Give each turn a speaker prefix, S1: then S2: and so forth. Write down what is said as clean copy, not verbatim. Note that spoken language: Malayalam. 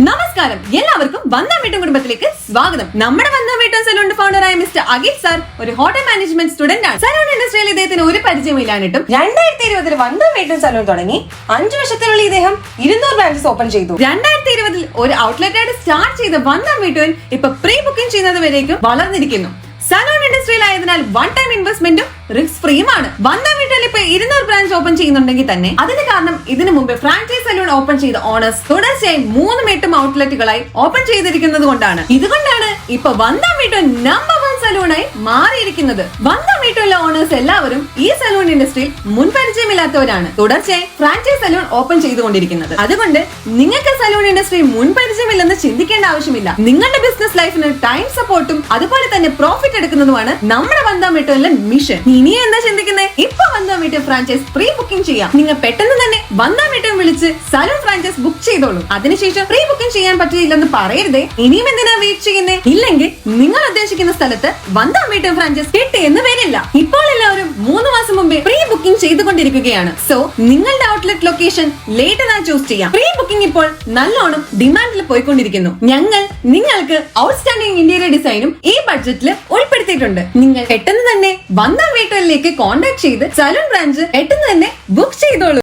S1: നമസ്കാരം, എല്ലാവർക്കും വന്ദം വീട്ടും കുടുംബത്തിലേക്ക് സ്വാഗതം. നമ്മുടെ വന്ദം വീട്ടും സലൂൺ ഫൗണ്ടറായ മിസ്റ്റർ അഖിൽ സാർ ഒരു ഹോട്ടൽ മാനേജ്മെന്റ് സ്റ്റുഡന്റ് ആണ്. സലൂൺ ഇൻഡസ്ട്രിയിൽ ഇദ്ദേഹത്തിന് ഒരു പരിചയമില്ലാന്നിട്ടും
S2: 2020 വന്ദം വീട്ടും സലൂൺ തുടങ്ങി 5 വർഷത്തിനുള്ളിൽ ഇദ്ദേഹം 200 ബ്രാഞ്ചസ് ഓപ്പൺ ചെയ്തു.
S1: 2020 ഒരു ഔട്ട്ലെറ്റ് ആയിട്ട് സ്റ്റാർട്ട് ചെയ്ത വന്ദം വീട്ടുവിൻ ഇപ്പൊ പ്രീ ബുക്കിംഗ് ചെയ്യുന്നത് വരേക്കും വളർന്നിരിക്കുന്നു. സലൂൺ ഇൻഡസ്ട്രിയിലായതിനാൽ വൺ ടൈം ഇൻവെസ്റ്റ്മെന്റും റിസ്ക് ഫ്രീയുമാണ്. വന്ദം വീട്ടിൽ ഇപ്പൊ 200 ബ്രാഞ്ച് ഓപ്പൺ ചെയ്യുന്നുണ്ടെങ്കിൽ തന്നെ അതിന് കാരണം ഇതിനു മുമ്പ് ഫ്രാഞ്ചൈസ് സലൂൺ ഓപ്പൺ ചെയ്ത ഓണേഴ്സ് തുടർച്ചയായി 3 ഔട്ട്ലെറ്റുകളായി ഓപ്പൺ ചെയ്തിരിക്കുന്നത് കൊണ്ടാണ്. ഇതുകൊണ്ടാണ് ഇപ്പൊ വന്ദം വീട്ടു നമ്പർ 1 സലൂണായി മാറിയിരിക്കുന്നത്. വന്ദം വീട്ടിലെ ഓണേഴ്സ് എല്ലാവരും ഈ സലൂൺ ഇൻഡസ്ട്രിയിൽ മുൻപരിചയമില്ലാത്തവരാണ് തുടർച്ചയായി ഫ്രാഞ്ചൈസ് സലൂൺ ഓപ്പൺ ചെയ്തുകൊണ്ടിരിക്കുന്നത്. അതുകൊണ്ട് നിങ്ങൾക്ക് സലൂൺ ഇൻഡസ്ട്രിയിൽ മുൻപരിചയമില്ലെന്ന് ചിന്തിക്കേണ്ട ആവശ്യമില്ല. നിങ്ങളുടെ ബിസിനസ് ലൈഫിന് ടൈം സപ്പോർട്ടും അതുപോലെ തന്നെ പ്രോഫിറ്റ് എടുക്കുന്നതുമാണ് നമ്മുടെ വന്ദം വീട്ടിലെ മിഷൻ. ഇനി എന്താ ചിന്തിക്കുന്നത്? ഇപ്പൊ വന്ദം വീട്ടിൽ ഫ്രാഞ്ചൈസ് പ്രീ ബുക്കിംഗ് ചെയ്യാം. നിങ്ങൾ പെട്ടെന്ന് തന്നെ വന്ദം വീട്ടിൽ വിളിച്ച് സലൂൺ ഫ്രാഞ്ചൈസ് ബുക്ക് ചെയ്തോളൂ. അതിനുശേഷം പ്രീ ബുക്കിംഗ് ചെയ്യാൻ പറ്റില്ലെന്ന് പറയരുതേ. ഇനിയും എന്തിനാ വെയിറ്റ് ചെയ്യുന്നേ? ഇല്ലെങ്കിൽ നിങ്ങൾ ഉദ്ദേശിക്കുന്ന സ്ഥലത്ത് വന്ദം വീട്ടിൽ ഫ്രാഞ്ചൈസ് കിട്ടിയെന്ന് വരില്ല. ഇപ്പോൾ എല്ലാവരും 3 മാസം മുമ്പേ പ്രീ ബുക്കിംഗ് ചെയ്തുകൊണ്ടിരിക്കുകയാണ്. സോ നിങ്ങളുടെ ഔട്ട്ലെറ്റ് ലൊക്കേഷൻ ലേറ്റർ ആയി ചൂസ് ചെയ്യാം. പ്രീ ബുക്കിംഗ് ഇപ്പോൾ നല്ലോണം ഡിമാൻഡിൽ പോയിക്കൊണ്ടിരിക്കുന്നു. ഞങ്ങൾ നിങ്ങൾക്ക് ഔട്ട്സ്റ്റാൻഡിംഗ് ഇന്റീരിയർ ഡിസൈനും ഈ ബഡ്ജറ്റിൽ ഉൾപ്പെടുത്തിയിട്ടുണ്ട്. നിങ്ങൾ പെട്ടെന്ന് തന്നെ വന്ദം വീട്ടിലേക്ക് കോൺടാക്ട് ചെയ്ത് സലൂൺ ബ്രാഞ്ച് പെട്ടെന്ന് തന്നെ ബുക്ക് ചെയ്തോളൂ.